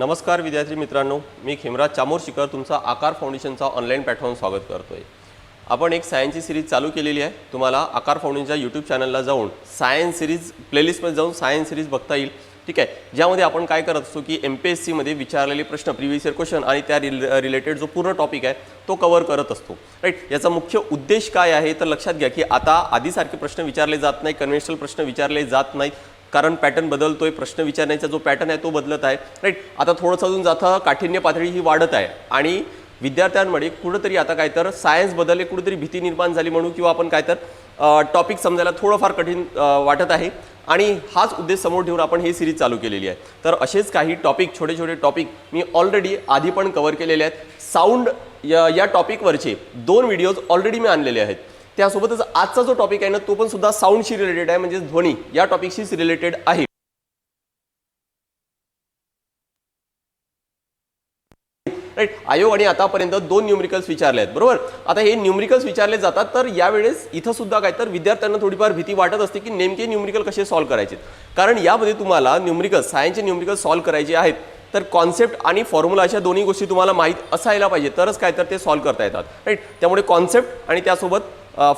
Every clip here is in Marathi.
नमस्कार विद्यार्थी मित्रांनो, मी खेमराज चामोरशीकर तुमचा आकार फाउंडेशनचा ऑनलाईन प्लॅटफॉर्म स्वागत करतोय। आपण एक सायन्सची सिरीज चालू केलेली आहे। तुम्हाला आकार फाउंडेशनच्या यूट्यूब चॅनलला जाऊन सायन्स सिरीज प्लेलिस्टमध्ये जाऊन सायन्स सिरीज बघता येईल। ठीक आहे, ज्यामध्ये आपण काय करत असतो की MPSC मध्ये विचारलेले प्रश्न, प्रीवियस इयर क्वेश्चन आणि त्या रिलेटेड जो पूर्ण टॉपिक आहे तो कव्हर करत असतो। राईट, याचा मुख्य उद्देश काय आहे तर लक्षात घ्या की आता आधीसारखे प्रश्न विचारले जात नाही, कन्व्हेन्शनल प्रश्न विचारले जात नाहीत, कारण पॅटर्न बदलतोय, प्रश्न विचारण्याचा जो पॅटर्न आहे तो बदलत आहे। राईट, आता थोडंसं अजून जातं काठिण्य पातळी ही वाढत आहे आणि विद्यार्थ्यांमध्ये कुठेतरी आता काय तर सायन्स बदलले कुठेतरी भीती निर्माण झाली म्हणून किंवा आपण काय तर टॉपिक समजायला थोडंफार कठीण वाटत आहे आणि हाच उद्देश समोर ठेवून आपण ही सिरीज चालू केलेली आहे। तर असेच काही टॉपिक, छोटे छोटे टॉपिक मी ऑलरेडी आधी पण कव्हर केलेले आहेत। साऊंड या टॉपिकवरचे 2 व्हिडिओज ऑलरेडी मी आणलेले आहेत। त्यासोबतच आजचा जो टॉपिक आहे ना तो पण सुद्धा साऊंडशी रिलेटेड आहे, म्हणजे ध्वनी या टॉपिकशीच रिलेटेड आहे। राईट, आयोगाने आतापर्यंत 2 न्यूमरिकल्स विचारले आहेत, बरोबर। आता हे न्यूमरिकल्स विचारले जातात तर यावेळेस इथं सुद्धा काय तर विद्यार्थ्यांना थोडीफार भीती वाटत असते की नेमके न्यूमरिकल कसे सॉल्व्ह करायचे, कारण यामध्ये तुम्हाला न्यूमरिकल सायन्सचे न्यूमरिकल सॉल्व्ह करायचे आहेत तर कॉन्सेप्ट आणि फॉर्म्युला अशा दोन्ही गोष्टी तुम्हाला माहीत असायला पाहिजे तरच काय तर ते सॉल्व्ह करता येतात। राईट, त्यामुळे कॉन्सेप्ट आणि त्यासोबत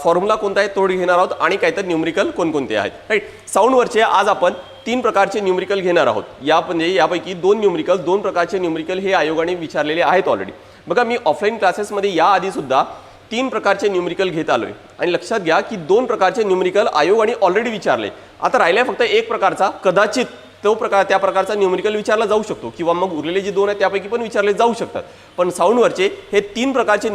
फॉर्म्युला कोणता आहे तो घेणार आहोत आणि काय तर न्यूमरिकल कोणकोणते आहेत। राईट, साऊंडवरचे आज आपण 3 प्रकारचे न्यूमरिकल घेणार आहोत। यापैकी 2 न्यूमरिकल, 2 प्रकारचे न्यूमरिकल हे आयोगाने विचारलेले आहेत ऑलरेडी। बघा, मी ऑफलाईन क्लासेसमध्ये याआधी सुद्धा 3 प्रकारचे न्यूमरिकल घेत आलोय आणि लक्षात घ्या की 2 प्रकारचे न्यूमरिकल आयोगाने ऑलरेडी विचारले। आता राहिलाय फक्त एक प्रकारचा, कदाचित त्या प्रकारचा न्यूमरिकल विचारला जाऊ शकतो किंवा मग उरलेले जे 2 आहेत त्यापैकी पण विचारले जाऊ शकतात, पण साऊंडवरचे हे 3 प्रकारचे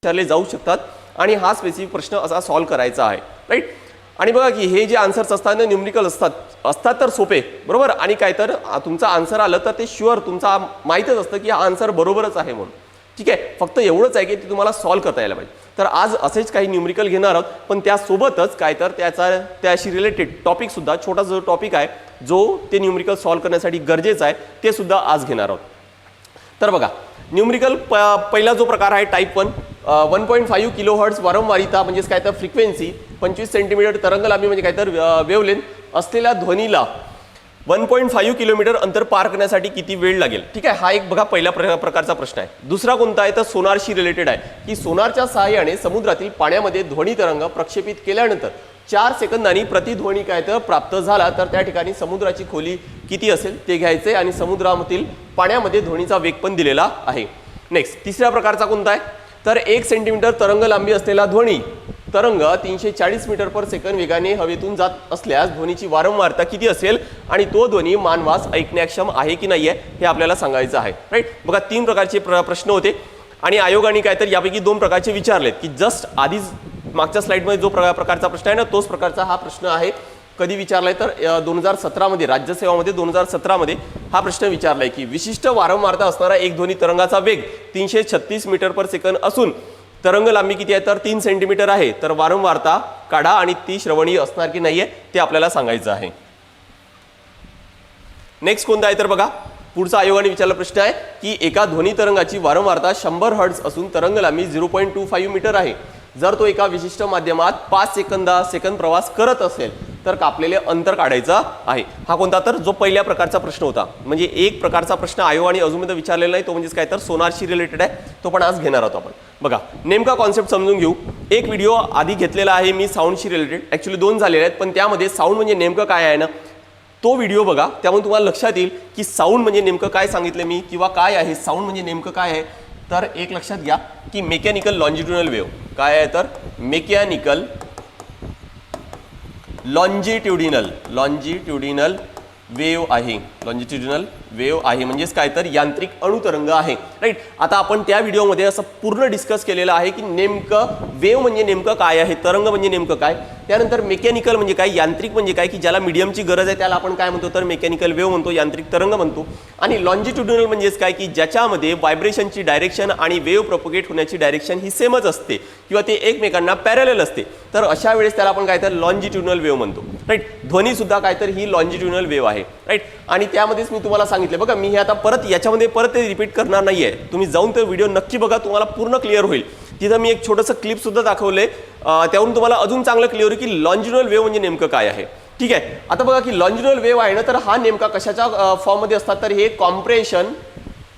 विचारले जाऊ शकतात आणि हा स्पेसिफिक प्रश्न असा सॉल्व्ह करायचा आहे। राईट, आणि बघा की हे जे आन्सर्स असतात ना न्यूमरिकल असतात तर सोपे, बरोबर, आणि काय तर तुमचा आन्सर आलं तर ते शुअर तुमचा माहीतच असतं की हा आन्सर बरोबरच आहे म्हणून। ठीक आहे, फक्त एवढंच आहे की ते तुम्हाला सॉल्व्ह करता यायला पाहिजे। तर आज असेच काही न्यूमरिकल घेणार आहोत, पण त्यासोबतच काय तर त्याशी रिलेटेड टॉपिक सुद्धा, छोटा जो टॉपिक आहे जो ते न्यूमरिकल सॉल्व्ह करण्यासाठी गरजेचं आहे ते सुद्धा आज घेणार आहोत। तर बघा, न्यूमरिकल पहिला जो प्रकार आहे टाइप 1, 1.5 किलोहर्ट्ज वारंवारिता म्हणजे काय तर फ्रिक्वेन्सी, 25 सेंटीमीटर तरंग लांबी म्हणजे काय तर वेव्हलेंथ असलेल्या ध्वनीला 1.5 किलोमीटर अंतर पार करण्यासाठी किती वेळ लागेल। ठीक आहे, हा एक बघा पहिला प्रकारचा प्रश्न आहे। दुसरा कोणता आहे तर सोनारशी रिलेटेड आहे की सोनारच्या सहाय्याने समुद्रातील पाण्यामध्ये ध्वनी तरंग प्रक्षेपित केल्यानंतर 4 सेकंदांनी प्रतिध्वनी काय तर प्राप्त झाला तर त्या ठिकाणी समुद्राची खोली किती असेल ते घ्यायचे आणि समुद्रामधील पाण्यामध्ये ध्वनीचा वेग पण दिलेला आहे। नेक्स्ट, तिसऱ्या प्रकारचा कोणता आहे तर 1 सेंटीमीटर तरंग लांबी असलेला ध्वनी तरंग 340 मीटर पर सेकंद वेगाने हवेतून जात असल्यास ध्वनीची वारंवारता किती असेल आणि तो ध्वनी मानवास ऐकण्याक्षम आहे की नाही आहे हे आपल्याला सांगायचं आहे। राईट, बघा 3 प्रकारचे प्रश्न होते आणि आयोगाने काय तर यापैकी 2 प्रकारचे विचारलेत की जस्ट आधीच मागच्या स्लाइडमध्ये जो प्रकारचा प्रश्न आहे ना तोच प्रकारचा हा प्रश्न आहे। कधी विचारलाय तर 2017 मध्ये, राज्यसेवामध्ये 2017 मध्ये हा प्रश्न विचारलाय की विशिष्ट वारंवारता असणारा एक ध्वनी तरंगाचा वेग 336 मीटर पर सेकंद असून तरंग लांबी किती आहे तर 3 सेंटीमीटर आहे, तर वारंवारता काढा आणि ती श्रवणीय असणार की नाहीये ते आपल्याला सांगायचं आहे। नेक्स्ट कोणता आहे तर बघा, पुढचा आयोगाने विचारलेला प्रश्न आहे की एका ध्वनी तरंगाची वारंवारता 100 हर्ट्ज असून तरंग लांबी 0.25 मीटर आहे। जर तो एका विशिष्ट माध्यमात 5 सेकंद प्रवास करत असेल तर कापलेले अंतर काढायचं आहे। हा कोणता तर जो पहिल्या प्रकारचा प्रश्न होता, म्हणजे एक प्रकारचा प्रश्न आयोगाने अजूनपर्यंत विचारलेला नाही तो म्हणजे काय तर सोनारशी रिलेटेड आहे, तो पण आज घेणार आहोत आपण। बघा, नेमका कॉन्सेप्ट समजून घेऊ। एक व्हिडिओ आधी घेतलेला आहे मी साऊंडशी रिलेटेड, ॲक्च्युली 2 झालेले आहेत, पण त्यामध्ये साऊंड म्हणजे नेमकं काय आहे ना तो व्हिडिओ बघा, त्यामुळे तुम्हाला लक्षात येईल की साऊंड म्हणजे नेमकं काय सांगितलं मी किंवा काय आहे साऊंड म्हणजे नेमकं काय आहे। तर एक लक्षात घ्या की मेकॅनिकल लॉन्जिट्युडिनल वेव्ह काय आहे तर मेकॅनिकल लॉन्जिट्युडिनल वेव्ह आहे, लॉन्जिट्युडिनल वेव्ह आहे म्हणजेच काय तर यांत्रिक अणुतरंग आहे। राईट, आता आपण त्या व्हिडिओमध्ये असं पूर्ण डिस्कस केलेलं आहे की नेमकं वेव्ह म्हणजे नेमकं काय आहे, तरंग म्हणजे नेमकं काय, त्यानंतर मेकॅनिकल म्हणजे काय, यांत्रिक म्हणजे काय की ज्याला मीडियमची गरज आहे त्याला आपण काय म्हणतो तर मेकॅनिकल वेव्ह म्हणतो, यांत्रिक तरंग म्हणतो, आणि लॉन्जिट्युडिनल म्हणजेच काय की ज्याच्यामध्ये व्हायब्रेशनची डायरेक्शन आणि वेव्ह प्रोपोगेट होण्याची डायरेक्शन ही सेमच असते किंवा ते एकमेकांना पॅरलल असते, तर अशा वेळेस त्याला आपण काय तर लॉन्जिट्युडिनल वेव्ह म्हणतो। राईट, ध्वनी सुद्धा काय तर ही लॉन्जिट्युडिनल वेव्ह आहे। राईट, आणि त्यामध्येच मी तुम्हाला सांगितलं बघा, मी हे आता याच्यामध्ये परत ते रिपीट करणार नाहीये, तुम्ही जाऊन तो व्हिडिओ नक्की बघा, तुम्हाला पूर्ण क्लिअर होईल। तिथं मी एक छोटंसं क्लिप सुद्धा दाखवले, त्यावरून तुम्हाला अजून चांगलं क्लिअर होईल की लॉन्जिट्युडिनल वेव्ह म्हणजे नेमकं काय आहे। ठीक आहे. आता बघा की लॉन्जिट्युडिनल वेव्ह आहे ना, तर हा नेमका कशाच्या फॉर्ममध्ये असतात, तर हे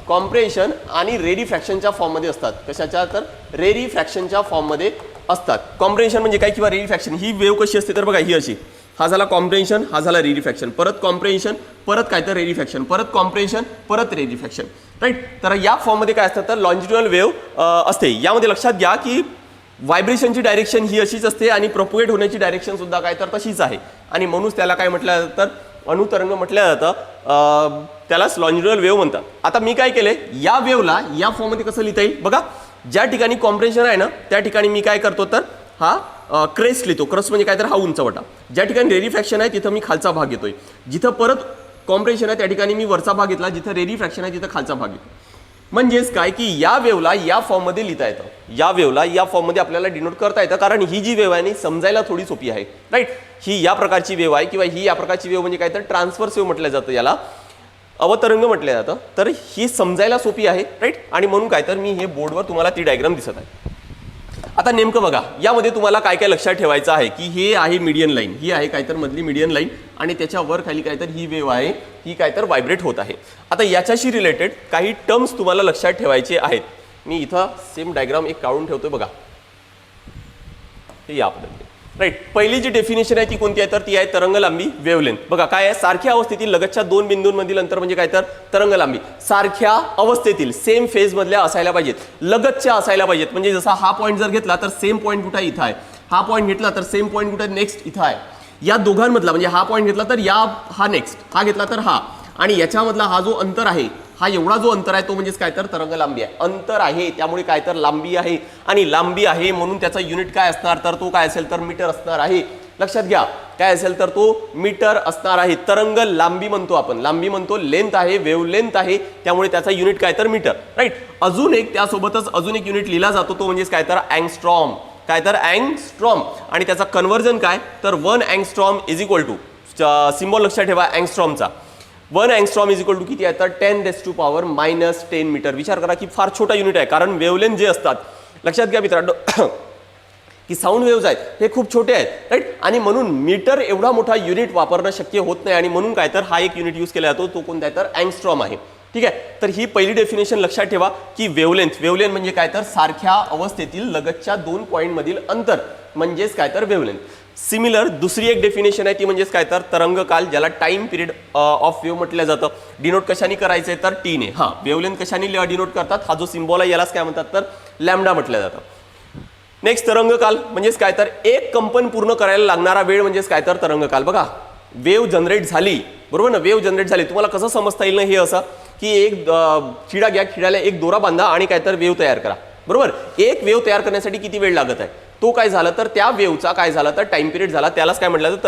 कॉम्प्रेशन आणि रेरिफॅक्शनच्या फॉर्ममध्ये असतात. कशाच्या, तर रेरिफॅक्शनच्या फॉर्ममध्ये असतात. कॉम्प्रेशन म्हणजे काय किंवा रेरिफॅक्शन, ही वेव्ह कशी असते तर बघा ही अशी, हा झाला कॉम्प्रेन्शन, हा झाला रेरिफॅक्शन, परत कॉम्प्रेन्शन, परत काय तर रेरिफॅक्शन, परत कॉम्प्रेन्शन, परत रेरिफॅक्शन, राईट. तर या फॉर्ममध्ये काय असतं तर लॉन्जिट्युडिनल वेव्ह असते. यामध्ये लक्षात घ्या की व्हायब्रेशनची डायरेक्शन ही अशीच असते आणि प्रोपोगेट होण्याची डायरेक्शन सुद्धा काय तर तशीच आहे आणि म्हणून त्याला काय म्हटलं जातं तर अणुतरंग म्हटलं जातं, त्यालाच लॉन्जिट्युडिनल वेव्ह म्हणतात. आता मी काय केलंय, या वेव्हला या फॉर्ममध्ये कसं लिहिता येईल बघा, ज्या ठिकाणी कॉम्प्रेशन आहे ना त्या ठिकाणी मी काय करतो तर हा क्रेस्ट लिहितो. क्रस्ट म्हणजे काय तर हा उंचवटा. ज्या ठिकाणी रेरिफॅक्शन आहे तिथं मी खालचा भाग घेतोय, जिथं परत कॉम्प्रेशन आहे त्या ठिकाणी मी वरचा भाग घेतला, जिथं रेरिफॅक्शन आहे तिथं खालचा भाग घेतो. म्हणजेच काय की या वेव्हला या फॉर्ममध्ये लिहिता येतं, या वेव्हला या फॉर्ममध्ये आपल्याला डिनोट करता येतं, कारण ही जी वेव्ह आहे नी समजायला थोडी सोपी आहे, राईट. ही या प्रकारची वेव्ह आहे किंवा ही या प्रकारची वेव्ह म्हणजे काय तर ट्रान्सव्हर्स वेव्ह म्हटलं जातं, याला अवतरंग म्हटलं जातं. तर ही समजायला सोपी आहे, राईट. आणि म्हणून काय तर मी हे बोर्डवर तुम्हाला ती डायग्राम दिसत आहे. आता नेमकं बघा यामध्ये तुम्हाला काय काय लक्षात ठेवायचं आहे की हे आहे मीडियन लाईन, ही आहे काय तर मधली मीडियन लाईन आणि त्याच्या वर खाली काय तर ही वेव्ह आहे, ही काय तर व्हायब्रेट होत आहे. आता याच्याशी रिलेटेड काही टर्म्स तुम्हाला लक्षात ठेवायचे आहेत. मी इथं सेम डायग्राम एक काढून ठेवतोय बघा, हे या पद्धतीने, राईट. पहिली जी डेफिनेशन आहे ती कोणती आहे तर ती आहे तरंग लांबी, वेव्हलेंथ. बघा काय आहे, सारख्या अवस्थेतील लगतच्या दोन बिंदूंमधील अंतर म्हणजे काय तर तरंग लांबी. सारख्या अवस्थेतील सेम फेज मधल्या असायला पाहिजेत, लगतच्या असायला पाहिजेत. म्हणजे जसा हा पॉईंट जर घेतला तर सेम पॉईंट कुठे इथं आहे, हा पॉईंट घेतला तर सेम पॉईंट कुठे नेक्स्ट इथं आहे. या दोघांमधला म्हणजे हा पॉईंट घेतला तर हा नेक्स्ट, हा घेतला तर हा, आणि याच्यामधला हा जो अंतर आहे, हा एवढा जो अंतर आहे तो म्हणजेच काय तर तरंग लांबी आहे. अंतर आहे त्यामुळे काय तर लांबी आहे, आणि लांबी आहे म्हणून त्याचा युनिट काय असणार तर तो काय असेल तर मीटर असणार आहे. लक्षात घ्या काय असेल तर तो मीटर असणार आहे. तरंग लांबी म्हणतो आपण, लांबी म्हणतो, लेंथ आहे, वेव्ह लेंथ आहे, त्यामुळे त्याचा युनिट काय तर मीटर, राईट. अजून एक त्यासोबतच अजून एक युनिट लिहिला जातो तो म्हणजेच काय तर अँगस्ट्रॉम, काय तर अँगस्ट्रॉम, आणि त्याचा कन्व्हर्जन काय तर 1 angstrom is equal to, symbol लक्षात ठेवा अँगस्ट्रॉमचा, 1 अँगस्ट्रॉम इज इक्वल टू किती आहे तर 10⁻⁻10 मीटर. विचार करा की फार छोटा युनिट आहे, कारण वेव्हलेंथ जे असतात लक्षात घ्या मित्रांनो की साऊंड वेव्हज आहेत हे खूप छोटे आहेत, राईट. आणि म्हणून मीटर एवढा मोठा युनिट वापरणं शक्य होत नाही, आणि म्हणून काय तर हा एक युनिट यूज केला जातो, तो कोणता आहे तर अँगस्ट्रॉम आहे. ठीक आहे. तर ही पहिली डेफिनेशन लक्षात ठेवा की वेव्हलेंथ म्हणजे काय तर सारख्या अवस्थेतील लगतच्या दोन पॉईंट मधील अंतर म्हणजेच काय तर वेव्हलेंथ. सिमिलर दुसरी एक डेफिनेशन आहे ती म्हणजेच काय तर तरंगकाल, ज्याला टाइम पिरियड ऑफ वेव्ह म्हटलं जातं. डिनोट कशाने करायचंय तर टी ने. हा वेव्हलेंथ कशाने डिनोट करतात, हा जो सिम्बॉल आहे यालाच काय म्हणतात तर लॅम्बडा म्हटलं जातं. नेक्स्ट तरंगकाल म्हणजेच काय तर एक कंपन पूर्ण करायला लागणारा वेळ म्हणजेच काय तर तरंगकाल. बघा वेव्ह जनरेट झाली, बरोबर ना, वेव्ह जनरेट झाली, तुम्हाला कसं समजता येईल ना हे असं की एक खिडा घ्या, खिड्याला एक दोरा बांधा आणि काय तर वेव्ह तयार करा, बरोबर. एक वेव्ह तयार करण्यासाठी किती वेळ लागत आहे, तो काय झाला तर त्या वेव्हचा काय झाला तर टाइम पिरियड झाला, त्यालाच काय म्हटलं तर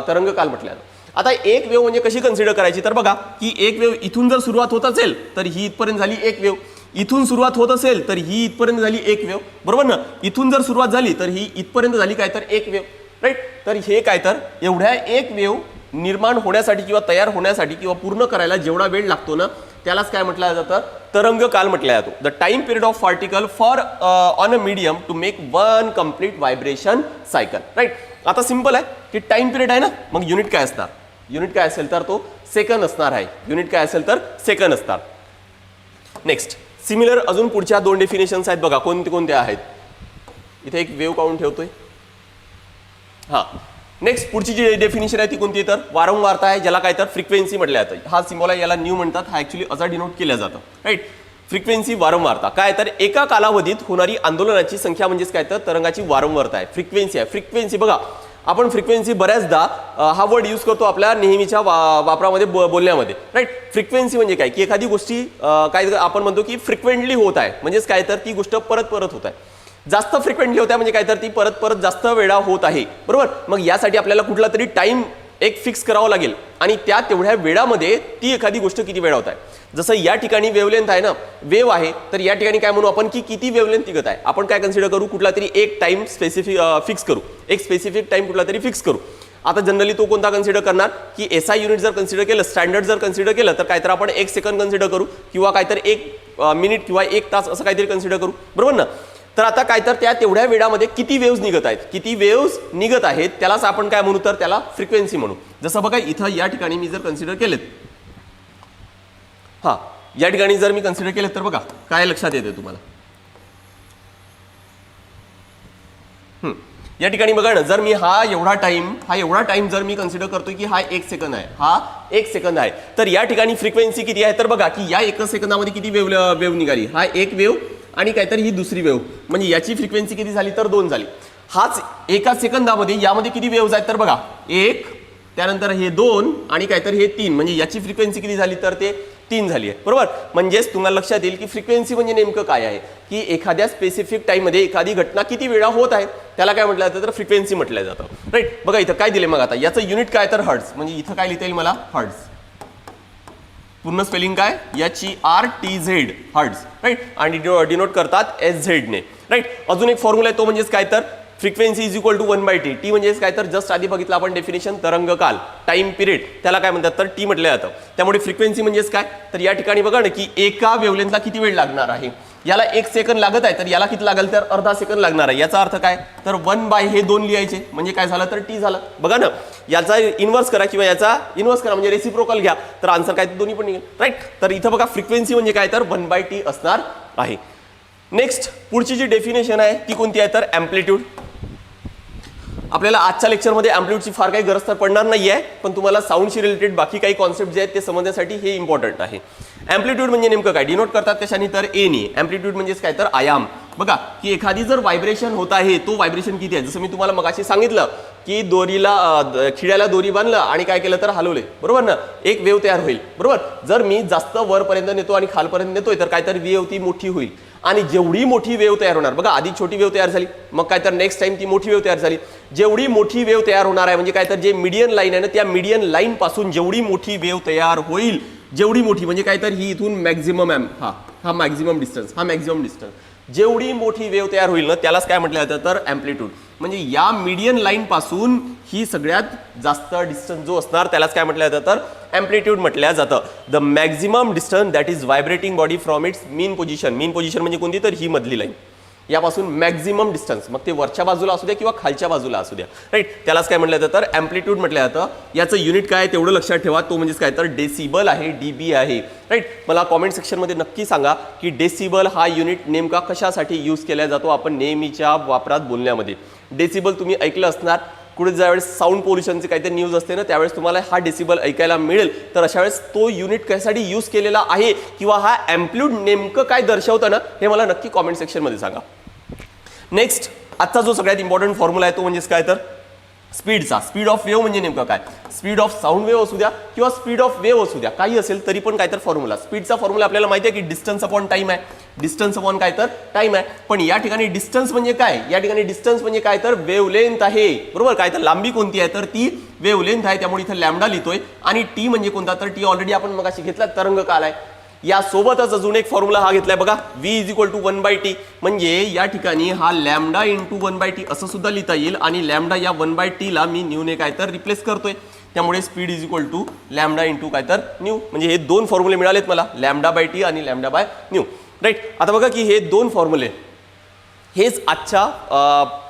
तरंगकाल म्हटलं. आता एक वेव्ह म्हणजे कशी कन्सिडर करायची तर बघा की एक वेव्ह इथून जर सुरुवात होत असेल तर ही इथपर्यंत झाली एक वेव्ह, इथून सुरुवात होत असेल तर ही इथपर्यंत झाली एक वेव्ह, बरोबर ना. इथून जर सुरुवात झाली तर ही इथपर्यंत झाली काय तर एक वेव्ह, राईट. तर हे काय तर एवढ्या एक वेव्ह निर्माण होण्यासाठी किंवा तयार होण्यासाठी किंवा पूर्ण करायला जेवढा वेळ लागतो ना त्यालाच काय म्हटलं जातं तरंगकाल म्हटलं जातो. The time period of particle for on a medium to make one complete vibration cycle, right. आता सिंपल आहे की टाइम पिरियड आहे ना, मग युनिट काय असणार, युनिट काय असेल तर तो सेकंड असणार आहे, युनिट काय असेल तर सेकंड असणार. नेक्स्ट सिमिलर अजून पुढच्या दोन डेफिनेशन्स आहेत बघा कोणते कोणते आहेत. इथे एक वेव्ह काढून ठेवतोय. हा नेक्स्ट पुढची जी डेफिनेशन आहे ती कोणती तर वारंवारता आहे, ज्याला काय तर फ्रिक्वेन्सी म्हटलं जातं. हा सिम्बॉल आहे याला न्यू म्हणतात, हा ऍक्च्युली असा डिनोट केला जातं, राईट. फ्रिक्वेन्सी वारंवारता काय तर एका कालावधीत होणारी आंदोलनाची संख्या म्हणजेच काय तर तरंगाची वारंवारता आहे. फ्रिक्वेन्सी आहे, फ्रिक्वेन्सी बघा आपण फ्रिक्वेन्सी बऱ्याचदा हा वर्ड यूज करतो आपल्या नेहमीच्या वापरामध्ये बोलण्यामध्ये, राईट. फ्रिक्वेन्सी म्हणजे काय की एखादी गोष्टी काय आपण म्हणतो की फ्रिक्वेंटली होत आहे, म्हणजेच काय तर ती गोष्ट परत परत होत आहे, जास्त फ्रिक्वेंटली होत आहे म्हणजे काय तर ती परत परत जास्त वेळा होत आहे, बरोबर. मग यासाठी आपल्याला कुठला तरी टाइम एक फिक्स करावं लागेल आणि त्या तेवढ्या वेळामध्ये ती एखादी गोष्ट किती वेळा होत आहे. जसं या ठिकाणी वेव्हलेंथ आहे ना, वेव्ह आहे, तर या ठिकाणी काय म्हणू आपण की किती वेव्हलेंथ निघत आहे. आपण काय कन्सिडर करू, कुठला तरी एक टाइम स्पेसिफिक फिक्स करू, एक स्पेसिफिक टाइम कुठला तरी फिक्स करू. आता जनरली तो कोणता कन्सिडर करणार की एसआय युनिट जर कन्सिडर केलं, स्टँडर्ड जर कन्सिडर केलं तर काय तर आपण 1 सेकंद कन्सिडर करू किंवा काय तर 1 मिनिट किंवा 1 तास असं काहीतरी कन्सिडर करू, बरोबर ना. तर आता काय तर त्या तेवढ्या वेळामध्ये किती वेव्स निघत आहेत, किती वेव्स निघत आहेत त्यालाच आपण काय म्हणू, तर त्याला फ्रिक्वेन्सी म्हणू. जसं बघा इथं या ठिकाणी मी जर कन्सिडर केलेत, हा या ठिकाणी जर मी कन्सिडर केलेत तर बघा काय लक्षात येते तुम्हाला. या ठिकाणी बघा ना, जर मी हा एवढा टाइम जर मी कन्सिडर करतोय की हा 1 सेकंद आहे, हा 1 सेकंद आहे, तर या ठिकाणी फ्रिक्वेन्सी किती आहे, तर बघा की या 1 सेकंदामध्ये किती वेव्ह निघाली, हा एक वेव्ह आणि काहीतरी ही दुसरी वेव्ह, म्हणजे याची फ्रिक्वेन्सी किती झाली तर 2 झाली. हाच 1 सेकंदामध्ये यामध्ये किती वेव्हज आहेत तर बघा 1, त्यानंतर हे 2 आणि काहीतरी हे 3, म्हणजे याची फ्रिक्वेन्सी किती झाली तर ते 3 झाली आहे. बरोबर, म्हणजेच तुम्हाला लक्षात येईल की फ्रिक्वेन्सी म्हणजे नेमकं काय आहे, की एखाद्या स्पेसिफिक टाइममध्ये एखादी घटना किती वेळा होत आहे त्याला काय म्हटलं जातं तर फ्रिक्वेन्सी म्हटलं जातं. राईट, बघा इथं काय दिले मग आता याचं युनिट काय तर हर्ट्ज, म्हणजे इथं काय लिहिता येईल मला हर्ट्ज, पूर्ण स्पेलिंग काय HERTZ हर्ट्ज. राईट, आणि डिनोट करतात SZ ने. राईट, अजून एक फॉर्म्युला आहे तो म्हणजेच काय तर frequency is equal to 1/t. T म्हणजे काय तर जस्ट आधी बघितलं आपण डेफिनेशन, तरंगकाल, टाइम पिरियड, त्याला काय म्हणतात तर टी म्हटलं जातं. त्यामुळे फ्रिक्वेन्सी म्हणजेच काय तर या ठिकाणी बघा ना की एका वेव्हलेंथला किती वेळ लागणार आहे, याला 1 सेकंद लागत आहे तर याला किती लागेल तर अर्धा सेकंद लागणार आहे. याचा अर्थ काय तर 1 हे 2 लिहायचे म्हणजे काय झालं तर टी झालं. बघा ना, याचा इन्व्हर्स करा किंवा याचा इन्व्हर्स करा म्हणजे रेसिप्रोकल घ्या तर आन्सर काय दोन्ही पण निघेल. राईट, तर इथं बघा फ्रिक्वेन्सी म्हणजे काय तर 1/t असणार आहे. नेक्स्ट पुढची जी डेफिनेशन आहे ती कोणती आहे तर अँप्लिट्यूड. आपल्याला आजच्या लेक्चरमध्ये अँप्लिट्यूडची फार काही गरज तर पडणार नाही आहे, पण तुम्हाला साऊंडशी रिलेटेड बाकी काही कॉन्सेप्ट जे आहेत ते समजण्यासाठी हे इम्पॉर्टंट आहे. अँप्लिट्यूड म्हणजे नेमकं काय, डिनोट करतात कशाने तर ए नी. अँप्लिट्यूड म्हणजेच काय तर आयाम. बघा की एखादी जर व्हायब्रेशन होत आहे तो व्हायब्रेशन किती आहे, जसं मी तुम्हाला मगाशी सांगितलं की खिळ्याला दोरी बांधलं आणि काय केलं तर हलवले, बरोबर ना, एक वेव्ह तयार होईल. बरोबर, जर मी जास्त वरपर्यंत नेतो आणि खालपर्यंत नेतोय तर काय तर वेव्ह ती मोठी होईल आणि जेवढी मोठी वेव्ह तयार होणार, बघा आधी छोटी वेव्ह तयार झाली मग काय तर नेक्स्ट टाइम ती मोठी वेव्ह तयार झाली, जेवढी मोठी वेव्ह तयार होणार आहे म्हणजे काय तर जे मीडियन लाईन आहे ना त्या मीडियन लाईन पासून जेवढी मोठी वेव्ह तयार होईल, जेवढी मोठी म्हणजे काय तर ही इथून मॅक्झिमम हा मॅक्झिमम डिस्टन्स, जेवढी मोठी वेव्ह तयार होईल ना त्यालाच काय म्हटलं जातं तर अँप्लिट्यूड. म्हणजे या मीडियन लाईन पासून ही सगळ्यात जास्त डिस्टन्स जो असणार त्यालाच काय म्हटलं जातं तर अँप्लिट्यूड म्हटलं जातं. The maximum distance that is vibrating body from its mean position. Mean position म्हणजे कोणती तर ही मधली लाईन, यापासून मॅक्झिमम डिस्टन्स, मग ते वरच्या बाजूला असू द्या किंवा खालच्या बाजूला असू द्या. राईट, त्यालाच काय म्हटलं जातं तर अँप्लिट्यूड म्हटलं जातं. याचं युनिट काय तेवढं लक्षात ठेवा, तो म्हणजेच काय तर डेसिबल आहे, डीबी आहे. राईट, मला कॉमेंट सेक्शनमध्ये नक्की सांगा की डेसिबल हा युनिट नेमका कशासाठी यूज केला जातो आपण नेहमीच्या वापरात बोलण्यामध्ये. डेसिबल तुम्ही ऐकलं असणार, कुठे ज्यावेळेस साऊंड पोल्युशनचे काहीतरी न्यूज असते ना त्यावेळेस तुम्हाला हा डेसिबल ऐकायला मिळेल, तर अशा वेळेस तो युनिट कशासाठी यूज केलेला आहे किंवा हा अँप्लिट्यूड नेमकं काय दर्शवतं ना हे मला नक्की कॉमेंट सेक्शनमध्ये सांगा. नेक्स्ट आजचा जो सगळ्यात इम्पॉर्टंट फॉर्म्युला आहे तो म्हणजेच काय तर स्पीडचा. स्पीड ऑफ वेव्ह म्हणजे नेमकं काय, स्पीड ऑफ साऊंड वेव्ह असू द्या किंवा स्पीड ऑफ वेव्ह असू द्या, काही असेल तरी पण काय तर फॉर्म्युला. स्पीडचा फॉर्म्युला आपल्याला माहिती आहे की डिस्टन्स अपॉन टाइम आहे, डिस्टन्स अपॉन काय तर टाइम आहे. पण या ठिकाणी डिस्टन्स म्हणजे काय, या ठिकाणी डिस्टन्स म्हणजे काय तर वेव्हलेंथ आहे. बरोबर, काय तर लांबी कोणती आहे तर ती वेव्हलेंथ आहे, त्यामुळे इथं लॅम्बडा लिहितोय. आणि टी म्हणजे कोणता तर टी ऑलरेडी आपण मगाशी घेतला, तरंगकाल आहे. या सोबतच अजून एक फॉर्म्युला हा घेतलाय बघा, v is equal to 1/t. म्हणजे या ठिकाणी हा लॅम्बडा इंटू 1/t असं सुद्धा लिहिता येईल आणि लॅम्बडा या 1/t ला मी न्यू ने काय तर रिप्लेस करतोय, त्यामुळे speed is equal to lambda into काय तर न्यू. म्हणजे हे दोन फॉर्म्युले मिळालेत मला, λ/t आणि λ/न्यू. राईट, आता बघा की हे दोन फॉर्म्युले हेच आजच्या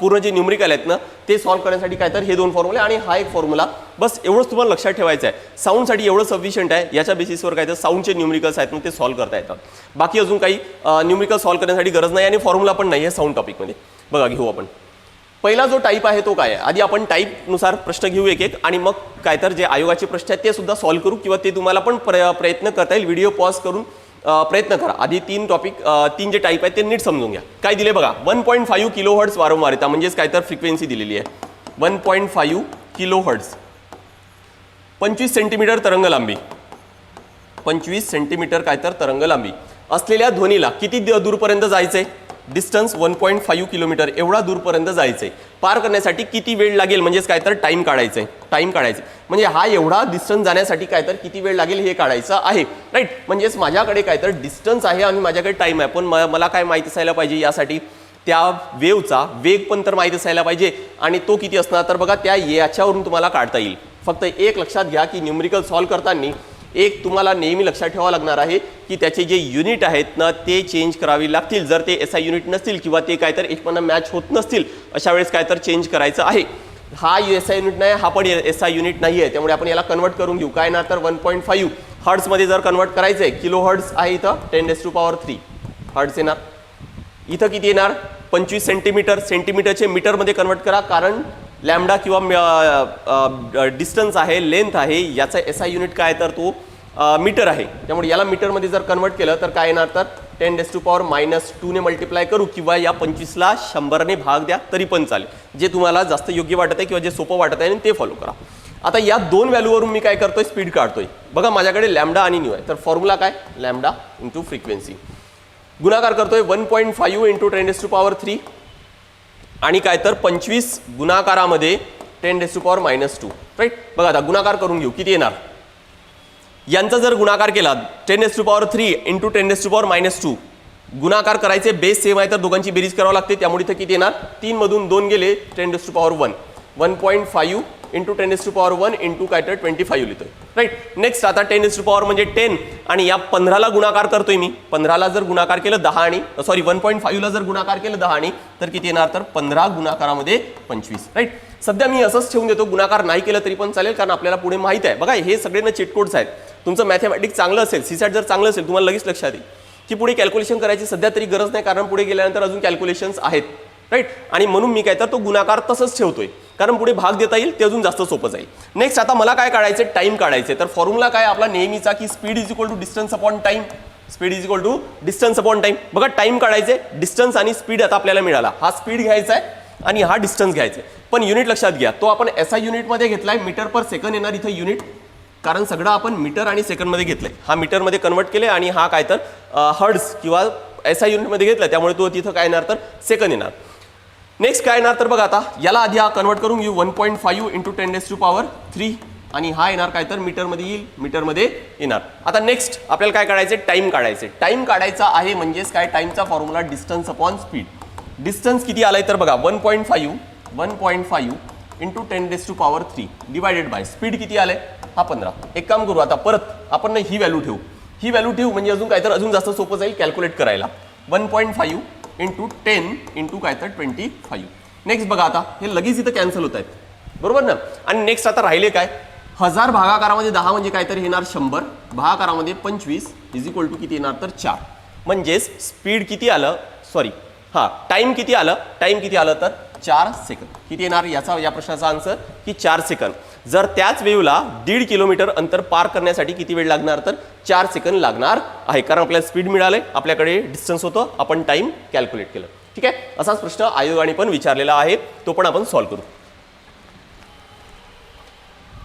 पूर्ण जे न्यूमरिकल आहेत ना ते सॉल्व्ह करण्यासाठी काय तर हे दोन फॉर्म्युले आणि हा एक फॉर्म्युला, बस एवढंच तुम्हाला लक्षात ठेवायचं आहे. साऊंडसाठी एवढं सफिशियंट आहे, याच्या बेसिसवर काय तर साऊंडचे न्यूमरिकल्स आहेत ना ते सॉल्व्ह करता येतात. बाकी अजून काही न्यूमरिकल सॉल्व्ह करण्यासाठी गरज नाही आणि फॉर्म्युला पण नाही आहे साऊंड टॉपिकमध्ये. बघा घेऊ आपण पहिला जो टाईप आहे तो काय आहे, आधी आपण टाईपनुसार प्रश्न घेऊ एक एक आणि मग काय तर जे आयोगाचे प्रश्न आहेत ते सुद्धा सॉल्व्ह करू किंवा ते तुम्हाला पण प्रयत्न करता येईल, व्हिडिओ पॉज करून प्रयत्न करा. आधी तीन जे टाईप आहेत ते नीट समजून घ्या. काय दिले बघा, 1.5 किलोहर्ट्ज वारंवारता म्हणजेच काय तर फ्रिक्वेन्सी दिलेली आहे 1.5 किलोहर्ट्ज, 25 सेंटीमीटर तरंग लांबी, 25 सेंटीमीटर काय तर तरंग लांबी असलेल्या ध्वनीला किती दूरपर्यंत जायचंय, डिस्टन्स 1.5 किलोमीटर एवढा दूरपर्यंत जायचंय. पार करण्यासाठी किती वेळ लागेल म्हणजेच काय तर टाइम काढायचंय, म्हणजे हा एवढा डिस्टन्स जाण्यासाठी काय तर किती वेळ लागेल हे काढायचं आहे. राईट, म्हणजेच माझ्याकडे काय तर डिस्टन्स आहे आणि माझ्याकडे टाइम आहे, पण मला काय माहिती असायला पाहिजे यासाठी त्या वेव्हचा वेग पण तर माहिती असायला पाहिजे आणि तो किती असणार तर बघा त्या याच्यावरून तुम्हाला काढता येईल. फक्त एक लक्षात घ्या की न्यूमरिकल सॉल्व्ह करताना एक तुम्हाला नेहमी लक्षात ठेवावं लागणार आहे की त्याचे जे युनिट आहेत ना ते चेंज करावी लागतील. जर ते SI युनिट नसतील किंवा ते काय तर एकमेकांना मॅच होत नसतील अशा वेळेस काय तर चेंज करायचं आहे. हा SI युनिट नाही, हा पण SI युनिट नाही आहे, त्यामुळे आपण याला कन्वर्ट करून घेऊ. काय ना तर 1.5 हर्ट्झमध्ये जर कन्वर्ट करायचं आहे, किलो हर्ट्झ आहे इथं 10⁻³ हर्ट्झ येणार. इथं किती येणार 25 सेंटीमीटर. सेंटीमीटरचे मीटरमध्ये कन्वर्ट करा, कारण लॅम्बडा किंवा डिस्टन्स आहे, लेंथ आहे, याचा SI युनिट काय तर तो मीटर आहे. त्यामुळे याला मीटरमध्ये जर कन्वर्ट केलं तर काय येणार तर 10⁻² ने मल्टिप्लाय करू किंवा या 25ला 100ने भाग द्या तरी पण चालेल. जे तुम्हाला जास्त योग्य वाटत आहे किंवा जे सोपं वाटत आहे ते फॉलो करा. आता या दोन व्हॅल्यूवरून मी काय करतोय स्पीड काढतोय. बघा माझ्याकडे लॅम्बडा आणि न्यू आहे, तर फॉर्म्युला काय लॅम्बडा इंटू फ्रिक्वेन्सी. गुणाकार करतोय 1.5 इंटू 10⁻³ आणि काय तर 25 गुणाकारामध्ये 10⁻². राईट. बघा आता गुणाकार करून घेऊ. किती येणार यांचा जर गुणाकार केला 10⁻³ इंटू 10⁻². गुणाकार करायचे, बेस सेम आहे तर दोघांची बेरीज करावी लागते, त्यामुळे इथं किती येणार 3 मधून 2 गेले 10⁻1. 1.5 इंटू 10⁻1 इंटू काय तर 25 लिहितोय. राईट. नेक्स्ट आता 10⁻ म्हणजे 10 आणि या 15ला गुणाकार करतोय मी. 15ला जर गुणाकार केलं 10 आणि 1.5ला जर गुणाकार केलं 10 आणि तर किती येणार तर 15 गुणाकारामध्ये 25. राईट. सध्या मी असंच ठेवून देतो, गुणाकार नाही केलं तरी पण चालेल, कारण आपल्याला पुढे माहिती आहे. बघा हे सगळे ना चिट कोड्स आहेत. तुमचं मॅथमॅटिक्स चांगलं असेल, सीसॅट जर चांगलं असेल, तुम्हाला लगेच लक्षात येईल की पुढे कॅल्क्युलेशन करायची सध्या तरी गरज नाही, कारण पुढे गेल्यानंतर अजून कॅल्क्युलेशन्स आहेत. राईट. आणि म्हणून मी काय तर तो गुणाकार तसंच ठेवतोय, कारण पुढे भाग देता येईल, ते अजून जास्त सोपं जाईल. नेक्स्ट आता मला काय काढायचं, टाइम काढायचे. तर फॉर्म्युला काय आपला नेहमीचा की speed is equal to distance upon time. Speed is equal to distance upon time. बघा टाइम काढायचे, डिस्टन्स आणि स्पीड आता आपल्याला मिळाला. हा स्पीड घ्यायचा आहे आणि हा डिस्टन्स घ्यायचा आहे, पण युनिट लक्षात घ्या, तो आपण SI युनिटमध्ये घेतलाय. मीटर पर सेकंड येणार इथं युनिट, कारण सगळं आपण मीटर आणि सेकंडमध्ये घेतलंय. हा मीटरमध्ये कन्वर्ट केले आणि हा काय तर हर्ट्झ किंवा SI युनिटमध्ये घेतलाय, त्यामुळे तो तिथं काय येणार तर सेकंड येणार. नेक्स्ट काय येणार तर बघा आता याला आधी हा कन्वर्ट करून घेऊ. 1.5 इंटू 10⁻³ आणि हा येणार काय तर मीटरमध्ये येईल, मीटरमध्ये येणार. आता नेक्स्ट आपल्याला काय काढायचे, टाइम काढायचे. टाइम काढायचा आहे म्हणजेच काय टाइमचा formula distance upon speed. Distance किती आलाय तर बघा 1.5 इंटू 10⁻³ डिवायडेड बाय स्पीड किती आलंय हा 15. एक काम करू आता परत आपण ही व्हॅल्यू ठेवू. ही व्हॅल्यू ठेवू म्हणजे अजून काय तर अजून जास्त सोपं जाईल कॅल्क्युलेट करायला. 1.5 इंटू 10 इंटू काय तर 25. नेक्स्ट बघा आता हे लगेच इथं कॅन्सल होत आहेत, बरोबर ना. आणि नेक्स्ट आता राहिले काय 1000 भागाकारामध्ये 10 म्हणजे काय तर येणार 100, भागाकारामध्ये 25 इज इक्वल टू किती येणार तर 4. म्हणजेच स्पीड किती आलं, सॉरी टाइम किती आलं, टाइम किती आलं तर 4 सेकंद. किती येणार याचा या प्रश्नाचा आन्सर की 4 सेकंद. जर त्याच वेव्हला 1.5 किलोमीटर अंतर पार करण्यासाठी किती वेळ लागणार तर 4 सेकंद लागणार आहे, कारण आपल्याला स्पीड मिळाले, आपल्याकडे डिस्टन्स होतं, आपण टाइम कॅल्क्युलेट केलं. ठीक आहे. असाच प्रश्न आयोगाने पण विचारलेला आहे, तो पण आपण सॉल्व्ह करू.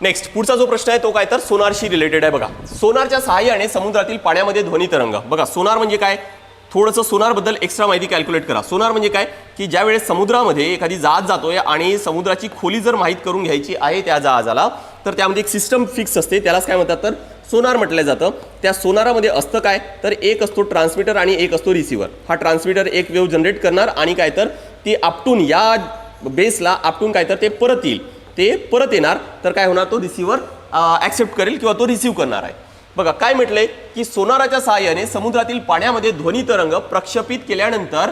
नेक्स्ट पुढचा जो प्रश्न आहे तो काय तर सोनारशी रिलेटेड आहे. बघा सोनारच्या सहाय्याने समुद्रातील पाण्यामध्ये ध्वनी तरंग. बघा सोनार म्हणजे काय, थोडंसं सोनारबद्दल एक्स्ट्रा माहिती कॅल्क्युलेट करा. सोनार म्हणजे काय की ज्या वेळेस समुद्रामध्ये एखादी जहाज जातोय आणि समुद्राची खोली जर माहीत करून घ्यायची आहे त्या जहाजाला, तर त्यामध्ये एक सिस्टम फिक्स असते, त्यालाच काय म्हणतात तर सोनार म्हटलं जातं. त्या सोनारामध्ये असतं काय तर एक असतो ट्रान्समीटर आणि एक असतो रिसिव्हर. हा ट्रान्समीटर एक वेव्ह जनरेट करणार आणि काय तर ती आपटून या बेसला आपटून काय तर ते परत येईल, ते परत येणार तर काय होणार तो रिसिव्हर ॲक्सेप्ट करेल किंवा तो रिसीव्ह करणार आहे. बघा काय म्हटलंय की सोनाराच्या सहाय्याने समुद्रातील पाण्यामध्ये ध्वनी तरंग प्रक्षेपित केल्यानंतर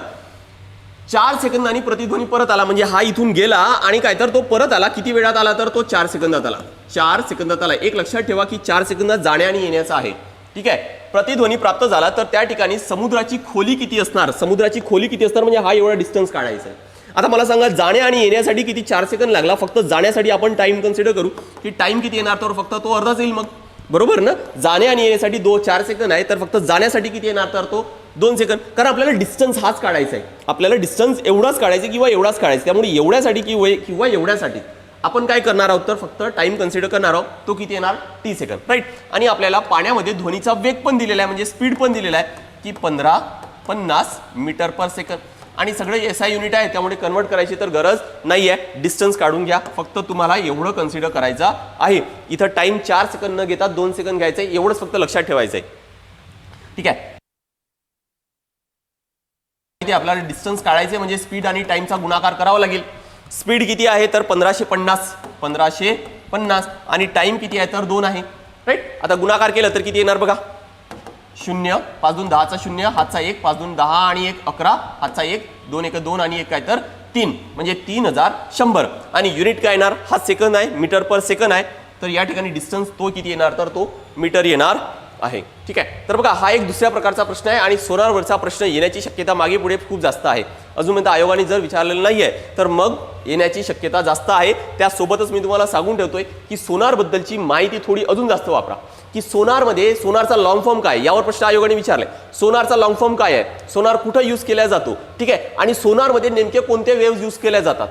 4 सेकंदांनी प्रतिध्वनी परत आला. म्हणजे हा इथून गेला आणि काय तर तो परत आला. किती वेळात आला तर तो 4 सेकंदात आला. 4 सेकंदात आला. एक लक्षात ठेवा की 4 सेकंदात जाण्या आणि येण्याचा आहे. ठीक आहे. प्रतिध्वनी प्राप्त झाला तर त्या ठिकाणी समुद्राची खोली किती असणार, समुद्राची खोली किती असणार म्हणजे हा एवढा डिस्टन्स काढायचा आहे. आता मला सांगा जाण्या आणि येण्यासाठी किती 4 सेकंद लागला. फक्त जाण्यासाठी आपण टाइम कन्सिडर करू की टाइम किती येणार तर फक्त तो अर्धाच येईल. मग बरोबर ना, जाणे आणि येण्यासाठी 4 सेकंद आहे, तर फक्त जाण्यासाठी किती येणार तर तो 2 सेकंद. कारण आपल्याला डिस्टन्स हाच काढायचा आहे, आपल्याला डिस्टन्स एवढाच काढायचा किंवा एवढाच काढायचा. त्यामुळे एवढ्यासाठी किंवा एवढ्यासाठी आपण काय करणार आहोत तर फक्त टाइम कन्सिडर करणार आहोत. तो किती येणार t सेकंद. राईट. आणि आपल्याला पाण्यामध्ये ध्वनीचा वेग पण दिलेला आहे, म्हणजे स्पीड पण दिलेला आहे की 1550 मीटर पर सेकंद. आणि सगळे SI युनिट आहे, त्यामुळे कन्वर्ट करायची तर गरज नाही आहे. डिस्टन्स काढून घ्या, फक्त तुम्हाला एवढं कन्सिडर करायचं आहे. इथं टाइम 4 सेकंद न घेता 2 सेकंद घ्यायचं आहे, एवढंच फक्त लक्षात ठेवायचं आहे. ठीक आहे. आपल्याला डिस्टन्स काढायचे म्हणजे स्पीड आणि टाइमचा गुणाकार करावा लागेल. स्पीड किती आहे तर 1550 आणि टाइम किती आहे तर 2 आहे. राईट. आता गुणाकार केलं तर किती येणार बघा, 0, 5 2 10चा 0, हातचा 1, 5 2 10 आणि 1 11, हातचा 1, 2 1 2 आणि 1 काय तर 3, म्हणजे 3100. आणि युनिट काय येणार, हा सेकंद आहे, मीटर पर सेकंद आहे, तर या ठिकाणी डिस्टन्स तो किती येणार, तर तो मीटर येणार आहे. ठीक आहे. तर बघा हा एक दुसऱ्या प्रकारचा प्रश्न आहे आणि सोनारवरचा प्रश्न येण्याची शक्यता मागे पुढे खूप जास्त आहे. अजूनपर्यंत आयोगाने जर विचारलेलं नाहीये तर मग येण्याची शक्यता जास्त आहे. त्यासोबतच मी तुम्हाला सांगून ठेवतोय की सोनारबद्दलची माहिती थोडी अजून जास्त वापरा, की सोनारमध्ये सोनारचा लॉंग फॉर्म काय, यावर प्रश्न आयोगाने विचारलाय. सोनारचा लॉंग फॉर्म काय आहे, सोनार कुठं यूज केला जातो, ठीक आहे, आणि सोनारमध्ये नेमके कोणते वेव्ह यूज केल्या जातात,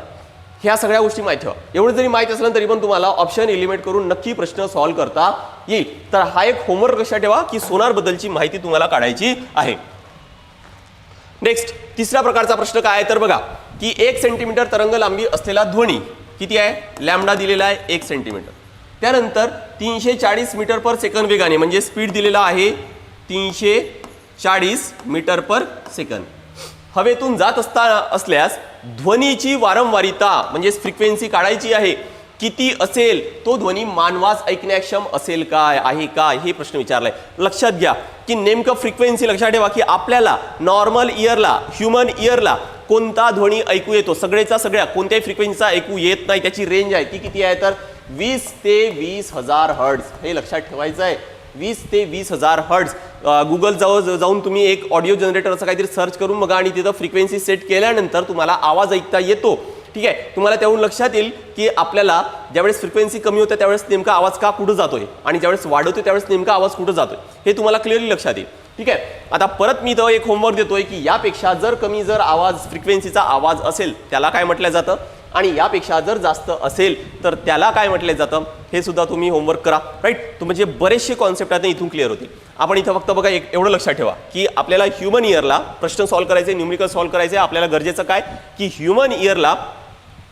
ह्या सगळ्या गोष्टी माहिती ठेवा. एवढं जरी माहिती असलं तरी पण तुम्हाला ऑप्शन एलिमिनेट करून नक्की प्रश्न सॉल्व्ह करता येईल. तर हा एक होमवर्क लक्षात ठेवा की सोनारबद्दलची माहिती तुम्हाला काढायची आहे. नेक्स्ट तिसऱ्या प्रकारचा प्रश्न काय आहे तर बघा की 1 सेंटीमीटर तरंग लांबी असलेला ध्वनी किती आहे, लॅम्बडा दिलेला आहे 1 सेंटीमीटर. त्यानंतर 340 मीटर पर सेकंद वेगाने, म्हणजे स्पीड दिलेला आहे 340 मीटर पर सेकंद, हवेतून जात असल्यास ध्वनीची वारंवारिता म्हणजे फ्रिक्वेन्सी काढायची आहे, किती असेल, तो ध्वनी मानवास ऐकण्याक्षम असेल काय, आहे का, हे प्रश्न विचारलाय. लक्षात घ्या की नेमकं फ्रिक्वेन्सी लक्षात ठेवा की आपल्याला नॉर्मल इयरला, ह्युमन इयरला कोणता ध्वनी ऐकू येतो, सगळेचा सगळ्या कोणत्याही फ्रिक्वेन्सीचा ऐकू येत नाही. त्याची रेंज आहे ती किती आहे तर 20 ते 20,000 हर्ट्झ, हे लक्षात ठेवायचं आहे. 20 ते 20,000 हर्ट्झ. गुगल जाऊन तुम्ही एक ऑडिओ जनरेटर असं काहीतरी सर्च करून बघा आणि तिथं फ्रिक्वेन्सी सेट केल्यानंतर तुम्हाला आवाज ऐकता येतो. ठीक आहे. तुम्हाला त्याहून लक्षात येईल की आपल्याला ज्यावेळेस फ्रिक्वेन्सी कमी होते त्यावेळेस नेमका आवाज का कुठं जातोय आणि ज्यावेळेस वाढवतोय त्यावेळेस नेमका आवाज कुठं जातोय हे तुम्हाला क्लिअरली लक्षात येईल. ठीक आहे. आता परत मी इथं एक होमवर्क देतोय की यापेक्षा जर कमी जर आवाज फ्रिक्वेन्सीचा आवाज असेल त्याला काय म्हटलं जातं आणि यापेक्षा जर जास्त असेल तर त्याला काय म्हटलं जातं, हे सुद्धा तुम्ही होमवर्क करा. राईट. तो म्हणजे बरेचसे कॉन्सेप्ट आता इथून क्लिअर होतील. आपण इथं फक्त बघा एवढं लक्षात ठेवा की आपल्याला ह्युमन इयरला प्रश्न सॉल्व्ह करायचे, न्यूमेरिकल सॉल्व्ह करायचे. आपल्याला गरजेचं काय की ह्युमन इयरला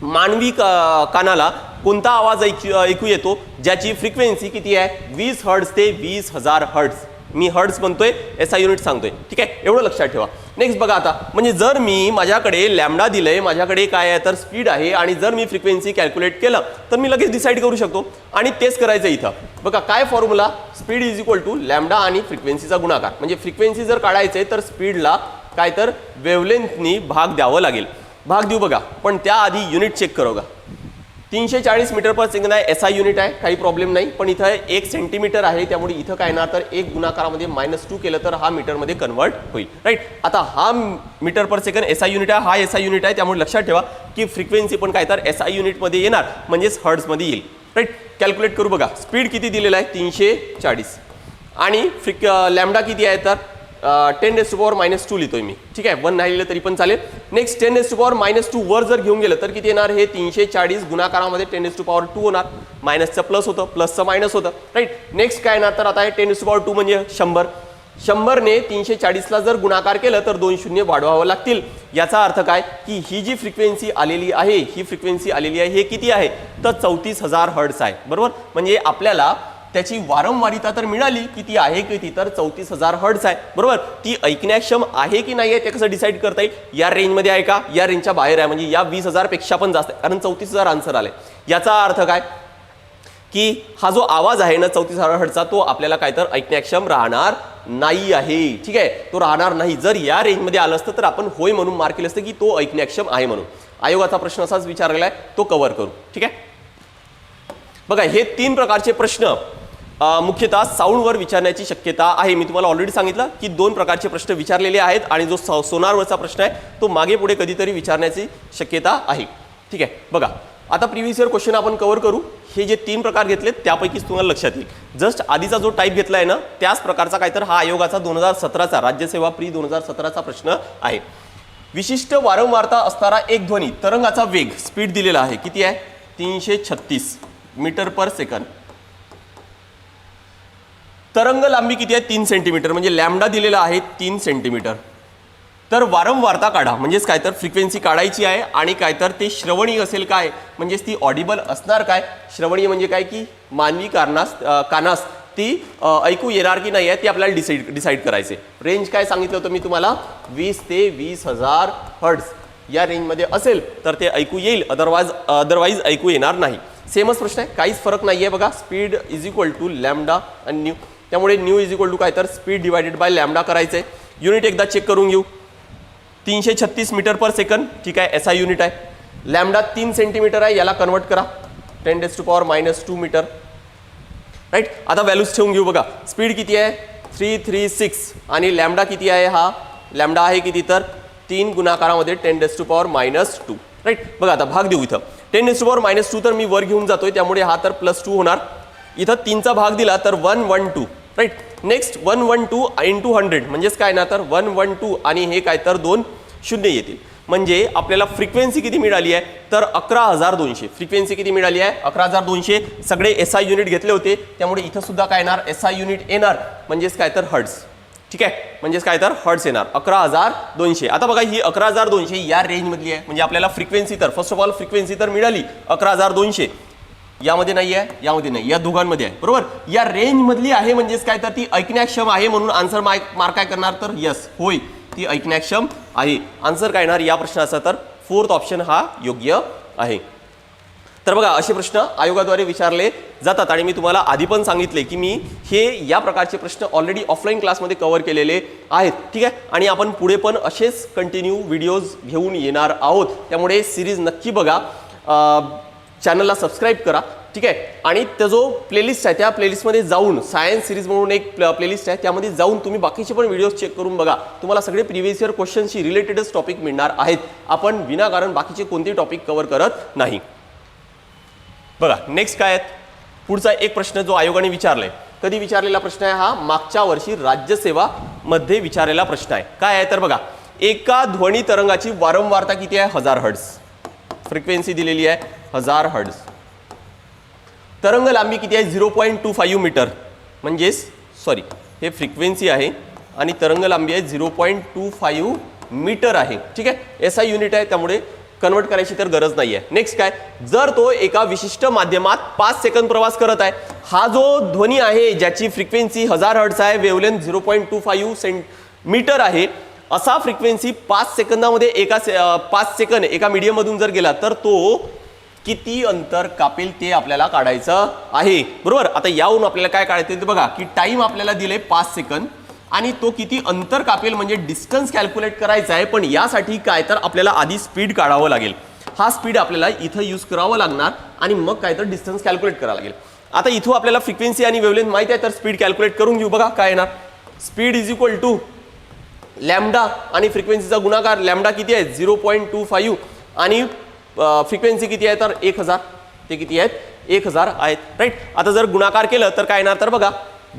मानवी कानाला कोणता आवाज ऐकू येतो ज्याची फ्रिक्वेन्सी किती आहे 20 हर्ट्झ ते 20,000 हर्ट्झ. मी हर्ट्झ म्हणतोय, एसआय युनिट सांगतोय. ठीक आहे. एवढं लक्षात ठेवा. नेक्स्ट बघा आता, म्हणजे जर मी माझ्याकडे लॅम्बडा दिलंय, माझ्याकडे काय आहे तर स्पीड आहे आणि जर मी फ्रिक्वेन्सी कॅल्क्युलेट केलं तर मी लगेच डिसाईड करू शकतो आणि तेच करायचं इथं. बघा काय formula, speed is equal to lambda आणि फ्रिक्वेन्सीचा गुणाकार. म्हणजे फ्रिक्वेन्सी जर काढायचे तर स्पीडला काय तर वेव्हलेंथनी भाग द्यावं लागेल. भाग देऊ बघा, पण त्याआधी युनिट चेक करू बघा. 340 मीटर पर सेकंद आहे, एसआय युनिट आहे, काही प्रॉब्लेम नाही. पण इथं 1 सेंटीमीटर आहे, त्यामुळे इथं काय येणार तर 1 गुणाकारामध्ये -2 केलं तर हा मीटरमध्ये कन्वर्ट होईल. राईट. आता हा metre per second SI unit आहे, हा एसआय युनिट आहे, त्यामुळे लक्षात ठेवा की फ्रिक्वेन्सी पण काय तर एसआय युनिटमध्ये येणार, म्हणजेच हर्ट्झमध्ये येईल. राईट. कॅल्क्युलेट करू बघा. स्पीड किती दिलेला आहे 340 आणि लॅम्बडा किती आहे तर 10⁻⁻2 लिहितोय मी. ठीक आहे. 1 नाही लिहिलं तरी पण चालेल. नेक्स्ट 10⁻⁻2 वर जर घेऊन गेलं तर किती येणार, हे 340 गुणाकारामध्ये 10⁻2 होणार, मायनसचं प्लस होतं, प्लसचं मायनस होतं. राईट. नेक्स्ट काय येणार तर आता हे 10⁻2 म्हणजे 100. 100ने 340ला जर गुणाकार केलं तर 2 शून्य वाढवावं लागतील. याचा अर्थ काय की ही जी फ्रिक्वेन्सी आलेली आहे, ही फ्रिक्वेन्सी आलेली आहे, हे किती आहे तर 34,000 हर्ट्झ आहे. बरोबर. म्हणजे आपल्याला त्याची वारंवारिता तर मिळाली, किती आहे किती तर 34,000 हर्ट्झ आहे. बरोबर. ती ऐकण्याक्षम आहे की नाही आहे ते कसं डिसाईड करता येईल, या रेंजमध्ये आहे का, या रेंजच्या बाहेर आहे, म्हणजे या 20,000 पेक्षा पण जास्त आहे, कारण 34,000 आन्सर आले. याचा अर्थ काय की हा जो आवाज आहे ना 34,000 हर्ट्झचा, तो आपल्याला काय तर ऐकण्याक्षम राहणार नाही आहे. ठीक आहे. तो राहणार नाही. जर या रेंजमध्ये आलं असतं तर आपण होय म्हणून मार्क केलं असतं की तो ऐकण्याक्षम आहे म्हणून. आयोगाचा प्रश्न असाच विचारलेला आहे, तो कव्हर करू. ठीक आहे. बघा हे 3 प्रकारचे प्रश्न मुख्यतः साऊंडवर विचारण्याची शक्यता आहे. मी तुम्हाला ऑलरेडी सांगितलं की 2 प्रकारचे प्रश्न विचारलेले आहेत आणि जो सोनारवरचा प्रश्न आहे तो मागे पुढे कधीतरी विचारण्याची शक्यता आहे. ठीक आहे. बघा आता प्रिव्हियस इयर क्वेश्चन आपण कव्हर करू. हे जे 3 प्रकार घेतलेत त्यापैकीच तुम्हाला लक्षात येईल. जस्ट आधीचा जो टाईप घेतला आहे ना त्याच प्रकारचा काहीतर हा आयोगाचा 2017चा राज्यसेवा प्री 2017चा प्रश्न आहे. विशिष्ट वारंवारता असणारा एक ध्वनी तरंगाचा वेग स्पीड दिलेला आहे, किती आहे 336 मीटर पर सेकंद. तरंग लांबी किती आहे 3 सेंटीमीटर, म्हणजे लॅम्बडा दिलेला आहे 3 सेंटीमीटर. तर वारंवारता काढा, म्हणजेच काय तर फ्रिक्वेन्सी काढायची आहे आणि काय तर ते श्रवणी असेल काय, म्हणजेच ती ऑडिबल असणार काय. श्रवणी म्हणजे काय की मानवी कानास ती ऐकू येणार की नाही आहे ते आपल्याला डिसाईड करायचे. रेंज काय सांगितलं होतं मी तुम्हाला 20 ते 20,000 हर्ट्झ या रेंजमध्ये असेल तर ते ऐकू येईल, अदरवाईज ऐकू येणार नाही. सेमच प्रश्न आहे, काहीच फरक नाही आहे बघा. Speed is equal to lambda आणि न्यू, त्यामुळे न्यू इज इक्वल टू काय तर स्पीड डिवायडेड बाय लॅम्डा करायचं आहे. युनिट एकदा चेक करून घेऊ. 336 मीटर पर सेकंड, ठीक आहे, SI युनिट आहे. लॅम्डा 3 सेंटीमीटर आहे, याला कन्वर्ट करा 10⁻⁻² मीटर, राईट. आता व्हॅल्यूज ठेवून घेऊ बघा. स्पीड किती आहे 336 आणि लॅम्डा किती आहे, हा लॅम्डा आहे किती तर 3 गुणाकारामध्ये 10⁻², राईट. बघा आता भाग देऊ. इथं 10⁻² तर मी वर घेऊन जातोय, त्यामुळे हा तर +2 होणार. इथं 3चा भाग दिला तर 112, राईट. नेक्स्ट 112 × 100 म्हणजेच काय ना तर 112 आणि हे काय तर 2 शून्य येतील. म्हणजे आपल्याला फ्रिक्वेन्सी किती मिळाली आहे तर 11,200. फ्रिक्वेन्सी किती मिळाली आहे 11,200. सगळे SI युनिट घेतले होते, त्यामुळे इथं सुद्धा काय येणार SI युनिट येणार, म्हणजेच काय तर हर्ट्ज, ठीक आहे, म्हणजेच काय तर हर्ट्ज येणार 11,200. आता बघा ही 11,200 या रेंजमधली आहे, म्हणजे आपल्याला फ्रिक्वेन्सी तर फर्स्ट ऑफ ऑल फ्रिक्वेन्सी तर मिळाली 11,200. यामध्ये नाही आहे, यामध्ये नाही, या दोघांमध्ये आहे, बरोबर. या रेंजमधली आहे म्हणजेच काय तर ती ऐकण्याक्षम आहे, म्हणून आन्सर मार्क काय करणार तर यस, होय ती ऐकण्याक्षम आहे. आन्सर काय येणार या प्रश्नाचा तर 4th ऑप्शन हा योग्य आहे. तर बघा असे प्रश्न आयोगाद्वारे विचारले जातात आणि मी तुम्हाला आधी पण सांगितले की मी हे या प्रकारचे प्रश्न ऑलरेडी ऑफलाईन क्लासमध्ये कव्हर केलेले आहेत, ठीक आहे. आणि आपण पुढे पण असेच कंटिन्यू व्हिडिओज घेऊन येणार आहोत, त्यामुळे सिरीज नक्की बघा, चॅनलला सबस्क्राईब करा, ठीक आहे. आणि त्या जो प्लेलिस्ट आहे त्या प्लेलिस्टमध्ये जाऊन सायन्स सिरीज म्हणून एक प्लेलिस्ट आहे, त्यामध्ये जाऊन तुम्ही बाकीचे पण व्हिडिओज चेक करून बघा. तुम्हाला सगळे प्रिव्हियस इयर क्वेश्चनशी रिलेटेडच टॉपिक मिळणार आहेत. आपण विनाकारण बाकीचे कोणतेही टॉपिक कव्हर करत नाही. बघा नेक्स्ट काय आहेत. पुढचा एक प्रश्न जो आयोगाने विचारलाय, कधी विचारलेला प्रश्न आहे हा, मागच्या वर्षी राज्यसेवा मध्ये विचारलेला प्रश्न आहे. काय आहे तर बघा, एका ध्वनी तरंगाची वारंवारता किती आहे 1000 हर्ट्ज. फ्रिक्वेन्सी दिलेली आहे 1000 हर्ट्ज. तरंग लांबी किती आहे 0.25 मीटर, म्हणजेच सॉरी हे फ्रिक्वेन्सी आहे आणि तरंग लांबी आहे 0.25 मीटर आहे, ठीक आहे. SI युनिट आहे, त्यामुळे कन्वर्ट करायची तर गरज नाही आहे. नेक्स्ट काय, जर तो एका विशिष्ट माध्यमात 5 सेकंद प्रवास करत आहे, हा जो ध्वनी आहे ज्याची फ्रिक्वेन्सी 1000 हर्ट्ज आहे, वेव्हलेंथ 0.25 मीटर आहे, असा फ्रिक्वेन्सी 5 सेकंदामध्ये 5 सेकंद एका मीडियममधून जर गेला तर तो किती अंतर कापेल ते आपल्याला काढायचं आहे, बरोबर. आता यावरून आपल्याला काय काढायचं ते बघा की टाइम आपल्याला दिले 5 सेकंद आणि तो किती अंतर कापेल म्हणजे डिस्टन्स कॅल्क्युलेट करायचा आहे. पण यासाठी काय तर आपल्याला आधी स्पीड काढावं लागेल. हा स्पीड आपल्याला इथं यूज करावं लागणार आणि मग काय तर डिस्टन्स कॅल्क्युलेट करावं लागेल. आता इथं आपल्याला फ्रिक्वेन्सी आणि वेव्हलेंथ माहिती आहे, तर स्पीड कॅल्क्युलेट करून घेऊ. बघा काय येणार, speed is equal to lambda आणि फ्रिक्वेन्सीचा गुणाकार. लॅम्डा किती आहे 0.25 आणि फ्रिक्वेन्सी किती आहे तर 1000. ते किती आहेत 1000 आहेत, राईट. आता जर गुणाकार केलं तर काय येणार तर बघा,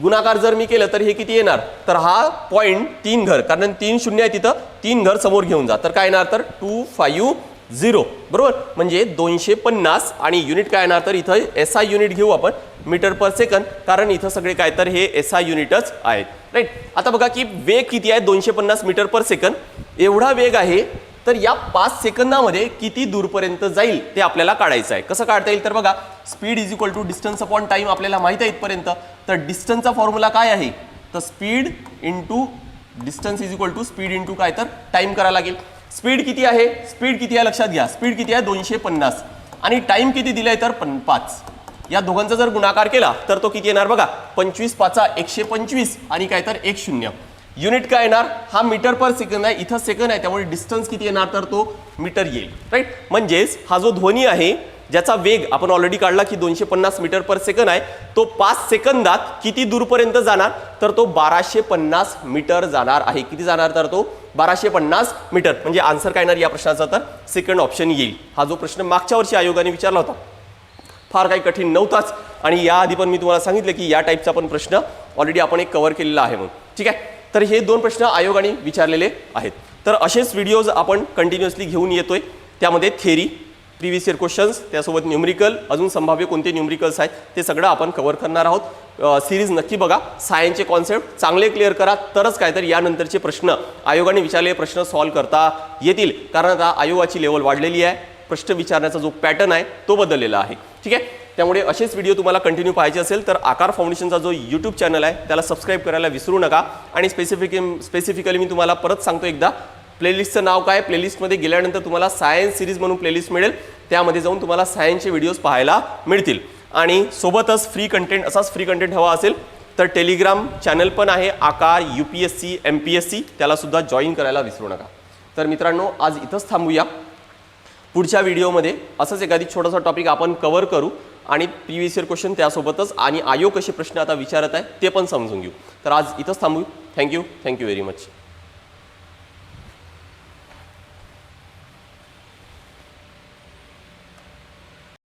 गुणाकार जर मी केलं तर हे किती येणार तर हा पॉईंट 3 घर, कारण 3 शून्य आहे तिथं, 3 घर समोर घेऊन जा तर काय येणार तर 250, बरोबर. म्हणजे 250 आणि युनिट काय येणार तर इथं SI युनिट घेऊ आपण मीटर पर सेकंद, कारण इथं सगळे काय तर हे SI युनिटच आहेत, राईट. आता बघा की वेग किती आहे 250 मीटर पर सेकंद. एवढा वेग आहे तर या 5 सेकंदामध्ये किती दूरपर्यंत जाईल ते आपल्याला काढायचं आहे. कसं काढता येईल तर बघा, speed is equal to distance upon time आपल्याला माहिती आहे इथपर्यंत. तर डिस्टन्सचा फॉर्म्युला काय आहे तर speed into distance is equal to speed into काय तर टाइम करायला लागेल. स्पीड किती आहे, स्पीड किती आहे लक्षात घ्या, स्पीड किती आहे 250 आणि टाइम किती दिलाय तर 5. या दोघांचा जर गुणाकार केला तर तो किती येणार बघा, 25 5 125 आणि काय तर 10. युनिट काय येणार, हा मीटर पर सेकंद आहे, इथं सेकंद आहे, त्यामुळे डिस्टन्स किती येणार तर तो मीटर येईल, राईट. म्हणजेच हा जो ध्वनी आहे ज्याचा वेग आपण ऑलरेडी काढला की 250 मीटर पर सेकंद आहे, तो 5 सेकंदात किती दूरपर्यंत जाणार तर तो 1250 मीटर जाणार आहे. किती जाणार तर तो 1250 मीटर. म्हणजे आन्सर काय येणार या प्रश्नाचा तर सेकंड ऑप्शन येईल. हा जो प्रश्न मागच्या वर्षी आयोगाने विचारला होता फार काही कठीण नव्हताच आणि याआधी पण मी तुम्हाला सांगितलं की या टाईपचा पण प्रश्न ऑलरेडी आपण एक कव्हर केलेला आहे म्हणून, ठीक आहे. तर हे 2 प्रश्न आयोगाने विचारलेले आहेत. तर असेच व्हिडिओज आपण कंटिन्युअसली घेऊन येतोय, त्यामध्ये थेरी, प्रिव्हियस इयर क्वेश्चन्स, त्यासोबत न्यूमरिकल, अजून संभाव्य कोणते न्यूमरिकल्स आहेत ते सगळं आपण कव्हर करणार आहोत. सिरीज नक्की बघा, सायन्सचे कॉन्सेप्ट चांगले क्लिअर करा, तरच काय तर यानंतरचे प्रश्न आयोगाने विचारलेले प्रश्न सॉल्व्ह करता येतील. कारण आता आयोगाची लेवल वाढलेली आहे, प्रश्न विचारण्याचा जो पॅटर्न आहे तो बदललेला आहे, ठीक आहे. त्यामुळे असेच व्हिडिओ तुम्हाला कंटिन्यू पाहायचे असेल तर आकार फाउंडेशनचा जो यूट्यूब चॅनल आहे त्याला सबस्क्राईब करायला विसरू नका. आणि स्पेसिफिकली मी तुम्हाला परत सांगतो एकदा, प्लेलिस्टचं नाव काय, प्लेलिस्टमध्ये गेल्यानंतर तुम्हाला सायन्स सिरीज म्हणून प्लेलिस्ट मिळेल, त्यामध्ये जाऊन तुम्हाला सायन्सचे व्हिडिओज पाहायला मिळतील. आणि सोबतच फ्री कंटेंट, असाच फ्री कंटेंट हवा असेल तर टेलिग्राम चॅनल पण आहे आकार UPSC MPSC, त्याला सुद्धा जॉईन करायला विसरू नका. तर मित्रांनो, आज इथंच थांबूया. पुढच्या व्हिडिओमध्ये असंच एखादी छोटासा टॉपिक आपण कव्हर करू आणि प्रिव्हियस इयर क्वेश्चन त्यासोबतच आणि आयोग कसे प्रश्न आता विचारत आहे ते पण समजून घेऊ. तर आज इथंच थांबू. Thank you very much.